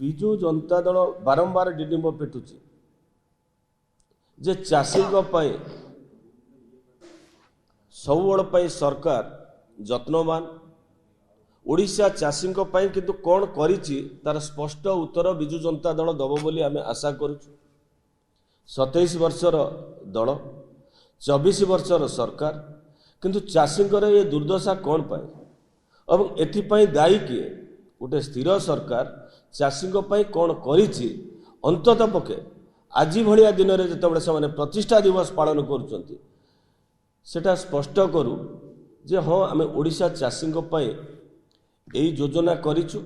विजु जनता दल बारंबार डिडिंब पिटुची जे चाषी सबुबल सरकार जत्नवान ओडिशा चाषी किंतु कौन करिछि तार स्पष्ट उत्तर विजु जनता दल दब बोली आमे आशा करुछु। 27 वर्षर दल 24 वर्षर सरकार किंतु चाषी ये दुर्दशा कौन पाए और एथिपाई दायी किए गोटे स्थिर सरकार चाषी कौन करिछि अंततः पक्षे आज भलिया दिन में जिते से प्रतिष्ठा दिवस पालन करुचंती सेटा स्पष्ट करू जे हाँ आम ओडिशा चाषी यही योजना करिछु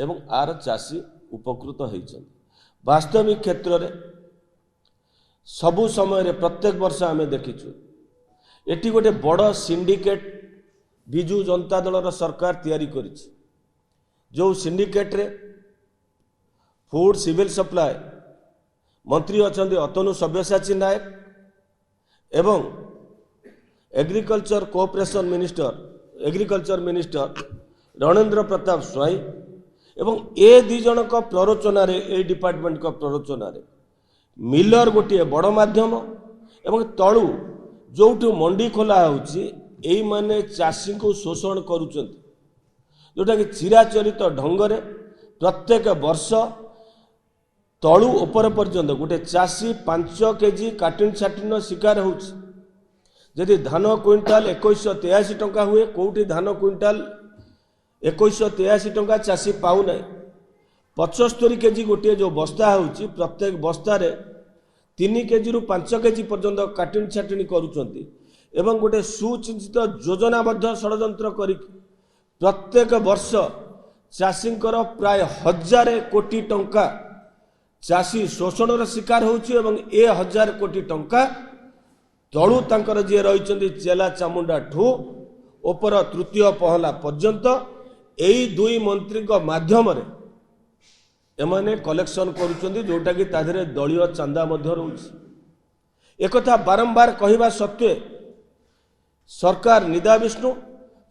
एवं आर चाषी उपकृत होइछन। वास्तविक क्षेत्र में सबु समय प्रत्येक वर्ष आम देखिछु एटी गोटे बड़ सिंडिकेट विजु जनता दलर सरकार तैयारी करिछि जो सिंडिकेट रे फूड सिविल सप्लाई मंत्री अच्छा अतनु सब्यसाची नायक एवं agriculture cooperation minister Ranendra Pratap Swain एवं ए दी जन प्ररोचन ए डिपार्टमेंट का प्ररोचन मिलर गोटे बड़ माध्यम एवं तलु जो मंडी खोला होची माने चाषी को शोषण करुचंती जोटा कि चिराचरित ढंगरे प्रत्येक वर्ष तलु ऊपर पर्यंत गोटे चाषी 5 केजी काटिन छाटिन शिकार होची। जदि धान क्विंटाल 2183 टंका हुए कोठी धान क्विंटाल 2183 टंका चाषी पाऊ ना 75 केजी गोटे जो बस्ता होची प्रत्येक बस्तारे 3 केजी रु 5 केजी पर्यंत काटिन छाटिन करुचंती एवं गोटे सुचिंतित योजनाबद्ध षड्यंत्र करी प्रत्येक वर्ष चाषींकर प्राय 1000 कोटी टंका चाषी शोषण शिकार होची एवं 1000 कोटी टंका तलु तांकर जे रही चेला चामुंडा ठू ओपर तृतीय पहला पर्यंत यही दुई मंत्री माध्यम एमाने कलेक्शन करुचंती जोटा कि ताधरे दलीय चांदा मध्य रोची। एक बारंबार कहवा सत्वे सरकार निदा विष्णु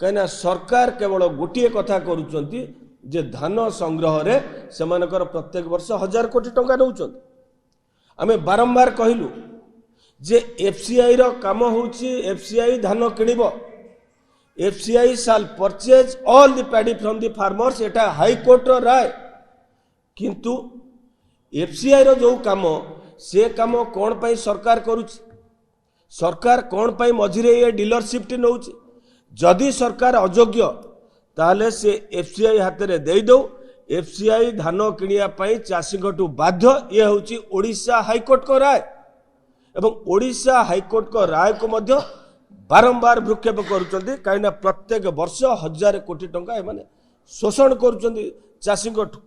कहीं सरकार केवल गोटे कथा करुचंती जे धान संग्रह रे सेमानकर प्रत्येक वर्ष 1000 कोटी टंका नौचंती। आमे बारंबार कहलु जे एफसीआई रो काम होची एफसीआई धान किनिबो एफसीआई शाल purchase all the paddy from the farmers एटा हाई कोर्ट रो राय किंतु एफसीआई रो जो काम से काम कोन पई सरकार करूची सरकार कोन पई मझिरे ये डीलरशिप टी नौची जदि सरकार अयोग्य ताले से एफसीआई हाथ रे दे दो एफसीआई धान किनिया पई चाषी गटू बाध्य ये होची ओडिशा हाईकोर्ट को राय एवं ओडिशा हाईकोर्ट को राय को मध्य बारंबार भ्रुक्षेप करुचंती कहीं प्रत्येक वर्ष 1000 कोटी टंका एमाने शोषण करुचंती चाषी गटू।